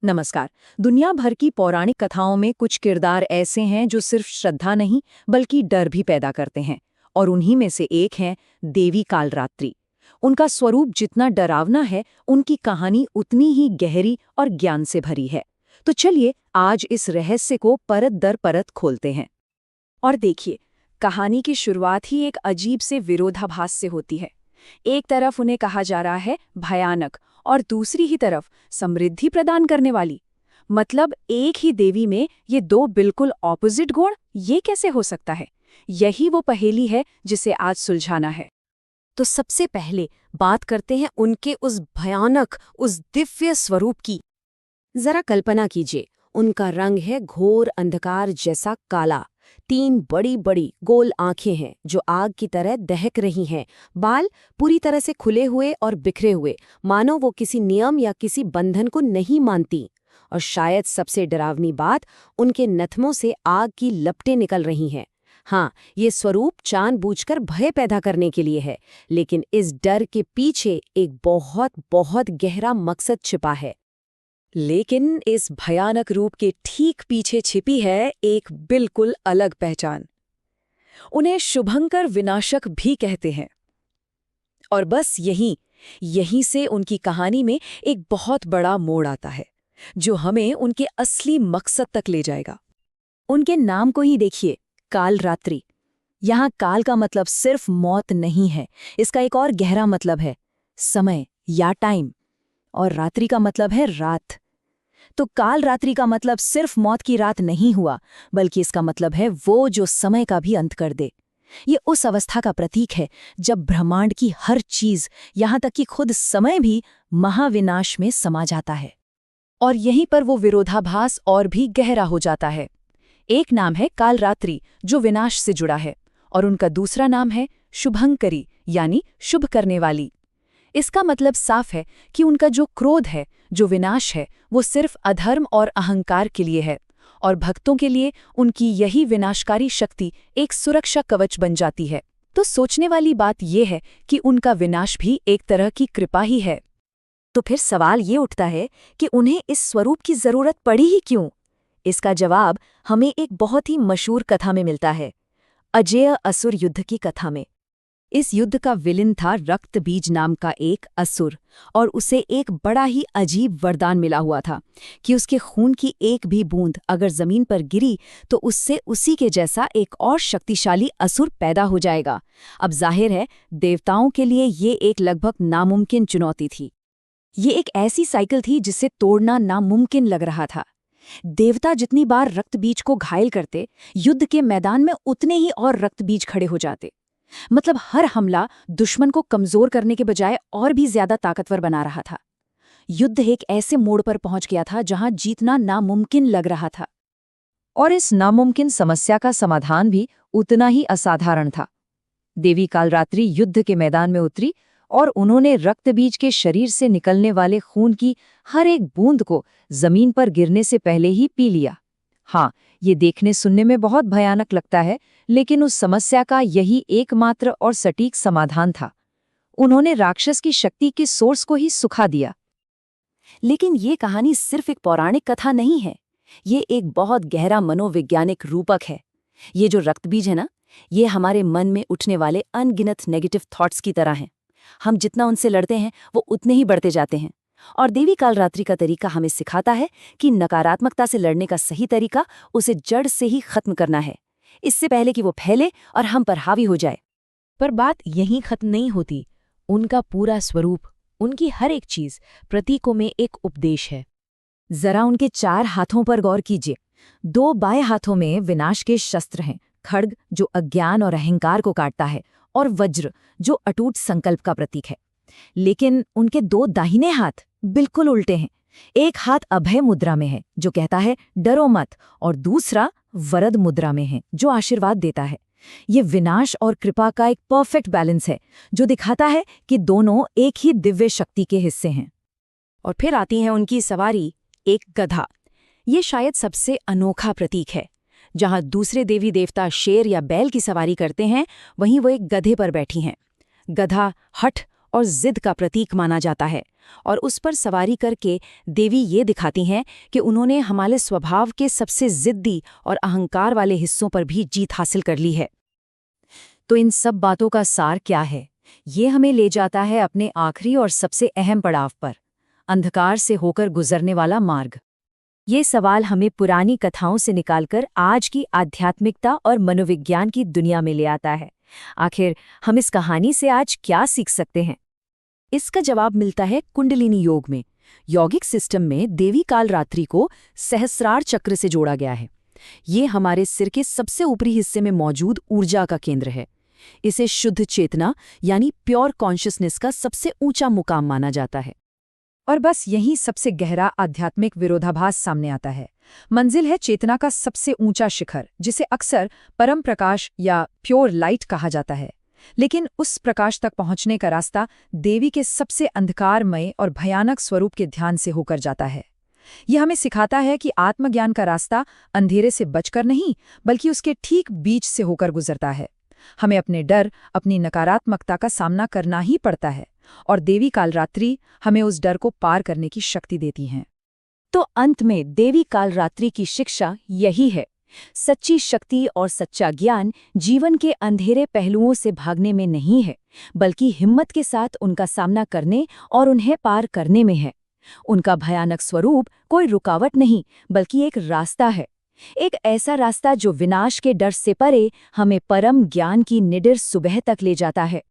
नमस्कार। दुनिया भर की पौराणिक कथाओं में कुछ किरदार ऐसे हैं जो सिर्फ श्रद्धा नहीं बल्कि डर भी पैदा करते हैं, और उन्हीं में से एक हैं देवी कालरात्रि। उनका स्वरूप जितना डरावना है, उनकी कहानी उतनी ही गहरी और ज्ञान से भरी है। तो चलिए आज इस रहस्य को परत दर परत खोलते हैं। और देखिए, कहानी की शुरुआत ही एक अजीब से विरोधाभास से होती है। एक तरफ उन्हें कहा जा रहा है भयानक और दूसरी ही तरफ समृद्धि प्रदान करने वाली। मतलब एक ही देवी में ये दो बिल्कुल ऑपोजिट गुण, ये कैसे हो सकता है? यही वो पहेली है जिसे आज सुलझाना है। तो सबसे पहले बात करते हैं उनके उस भयानक, उस दिव्य स्वरूप की। जरा कल्पना कीजिए, उनका रंग है घोर अंधकार जैसा काला। 3 बड़ी बड़ी गोल आंखें हैं जो आग की तरह दहक रही हैं। बाल पूरी तरह से खुले हुए और बिखरे हुए, मानो वो किसी नियम या किसी बंधन को नहीं मानती। और शायद सबसे डरावनी बात, उनके नथनों से आग की लपटें निकल रही हैं। हाँ, ये स्वरूप जानबूझकर भय पैदा करने के लिए है, लेकिन इस डर के पीछे एक बहुत बहुत गहरा मकसद छिपा है। लेकिन इस भयानक रूप के ठीक पीछे छिपी है एक बिल्कुल अलग पहचान। उन्हें शुभंकर विनाशक भी कहते हैं। और बस यहीं से उनकी कहानी में एक बहुत बड़ा मोड़ आता है, जो हमें उनके असली मकसद तक ले जाएगा। उनके नाम को ही देखिए, कालरात्रि। यहाँ काल का मतलब सिर्फ मौत नहीं है, इसका एक और गहरा मतलब है समय या टाइम, और रात्रि का मतलब है रात। तो काल रात्रि का मतलब सिर्फ मौत की रात नहीं हुआ, बल्कि इसका मतलब है वो जो समय का भी अंत कर दे। ये उस अवस्था का प्रतीक है जब ब्रह्मांड की हर चीज, यहां तक कि खुद समय भी महाविनाश में समा जाता है। और यहीं पर वो विरोधाभास और भी गहरा हो जाता है। एक नाम है कालरात्रि जो विनाश से जुड़ा है, और उनका दूसरा नाम है शुभंकरी यानी शुभ करने वाली। इसका मतलब साफ है कि उनका जो क्रोध है, जो विनाश है, वो सिर्फ अधर्म और अहंकार के लिए है, और भक्तों के लिए उनकी यही विनाशकारी शक्ति एक सुरक्षा कवच बन जाती है। तो सोचने वाली बात यह है कि उनका विनाश भी एक तरह की कृपा ही है। तो फिर सवाल ये उठता है कि उन्हें इस स्वरूप की जरूरत पड़ी ही क्यों? इसका जवाब हमें एक बहुत ही मशहूर कथा में मिलता है, अजेय असुर युद्ध की कथा में। इस युद्ध का विलेन था रक्तबीज नाम का एक असुर, और उसे एक बड़ा ही अजीब वरदान मिला हुआ था कि उसके खून की एक भी बूंद अगर जमीन पर गिरी तो उससे उसी के जैसा एक और शक्तिशाली असुर पैदा हो जाएगा। अब जाहिर है, देवताओं के लिए ये एक लगभग नामुमकिन चुनौती थी। ये एक ऐसी साइकिल थी जिसे तोड़ना नामुमकिन लग रहा था। देवता जितनी बार रक्तबीज को घायल करते, युद्ध के मैदान में उतने ही और रक्तबीज खड़े हो जाते। मतलब हर हमला दुश्मन को कमजोर करने के बजाय और भी ज्यादा ताकतवर बना रहा था। युद्ध एक ऐसे मोड़ पर पहुंच गया था जहां जीतना नामुमकिन लग रहा था। और इस नामुमकिन समस्या का समाधान भी उतना ही असाधारण था। देवी कालरात्रि युद्ध के मैदान में उतरी, और उन्होंने रक्तबीज के शरीर से निकलने वाले खून की हर एक बूंद को जमीन पर गिरने से पहले ही पी लिया। हाँ, ये देखने सुनने में बहुत भयानक लगता है, लेकिन उस समस्या का यही एकमात्र और सटीक समाधान था। उन्होंने राक्षस की शक्ति के सोर्स को ही सुखा दिया। लेकिन ये कहानी सिर्फ एक पौराणिक कथा नहीं है, ये एक बहुत गहरा मनोवैज्ञानिक रूपक है। ये जो रक्तबीज है ना, ये हमारे मन में उठने वाले अनगिनत नेगेटिव थॉट्स की तरह हैं। हम जितना उनसे लड़ते हैं, वो उतने ही बढ़ते जाते हैं। और देवी कालरात्रि का तरीका हमें सिखाता है कि नकारात्मकता से लड़ने का सही तरीका उसे जड़ से ही खत्म करना है, इससे पहले कि वो फैले और हम पर हावी हो जाए। पर बात यहीं खत्म नहीं होती। उनका पूरा स्वरूप, उनकी हर एक चीज प्रतीकों में एक उपदेश है। जरा उनके 4 हाथों पर गौर कीजिए। 2 बाएं हाथों में विनाश के शस्त्र हैं, खड्ग जो अज्ञान और अहंकार को काटता है, और वज्र जो अटूट संकल्प का प्रतीक है। लेकिन उनके 2 दाहिने हाथ बिल्कुल उल्टे हैं। एक हाथ अभय मुद्रा में है जो कहता है डरो मत, और दूसरा वरद मुद्रा में है जो आशीर्वाद देता है। ये विनाश और कृपा का एक परफेक्ट बैलेंस है जो दिखाता है कि दोनों एक ही दिव्य शक्ति के हिस्से हैं। और फिर आती है उनकी सवारी, एक गधा। ये शायद सबसे अनोखा प्रतीक है। जहां दूसरे देवी देवता शेर या बैल की सवारी करते हैं, वहीं वो एक गधे पर बैठी हैं। गधा हठ और जिद का प्रतीक माना जाता है, और उस पर सवारी करके देवी ये दिखाती हैं कि उन्होंने हमारे स्वभाव के सबसे जिद्दी और अहंकार वाले हिस्सों पर भी जीत हासिल कर ली है। तो इन सब बातों का सार क्या है? ये हमें ले जाता है अपने आखिरी और सबसे अहम पड़ाव पर, अंधकार से होकर गुजरने वाला मार्ग। ये सवाल हमें पुरानी कथाओं से निकालकर आज की आध्यात्मिकता और मनोविज्ञान की दुनिया में ले आता है। आखिर हम इस कहानी से आज क्या सीख सकते हैं? इसका जवाब मिलता है कुंडलिनी योग में। यौगिक सिस्टम में देवी कालरात्रि को सहस्रार चक्र से जोड़ा गया है। ये हमारे सिर के सबसे ऊपरी हिस्से में मौजूद ऊर्जा का केंद्र है। इसे शुद्ध चेतना यानी प्योर कॉन्शियसनेस का सबसे ऊंचा मुकाम माना जाता है। और बस यहीं सबसे गहरा आध्यात्मिक विरोधाभास सामने आता है। मंजिल है चेतना का सबसे ऊंचा शिखर, जिसे अक्सर परम प्रकाश या प्योर लाइट कहा जाता है। लेकिन उस प्रकाश तक पहुंचने का रास्ता देवी के सबसे अंधकारमय और भयानक स्वरूप के ध्यान से होकर जाता है। यह हमें सिखाता है कि आत्मज्ञान का रास्ता अंधेरे से बचकर नहीं, बल्कि उसके ठीक बीच से होकर गुजरता है। हमें अपने डर, अपनी नकारात्मकता का सामना करना ही पड़ता है, और देवी कालरात्रि हमें उस डर को पार करने की शक्ति देती हैं। तो अंत में देवी कालरात्रि की शिक्षा यही है: सच्ची शक्ति और सच्चा ज्ञान जीवन के अंधेरे पहलुओं से भागने में नहीं है, बल्कि हिम्मत के साथ उनका सामना करने और उन्हें पार करने में है। उनका भयानक स्वरूप कोई रुकावट नहीं, बल्कि एक रास्ता है, एक ऐसा रास्ता जो विनाश के डर से परे हमें परम ज्ञान की निडर सुबह तक ले जाता है।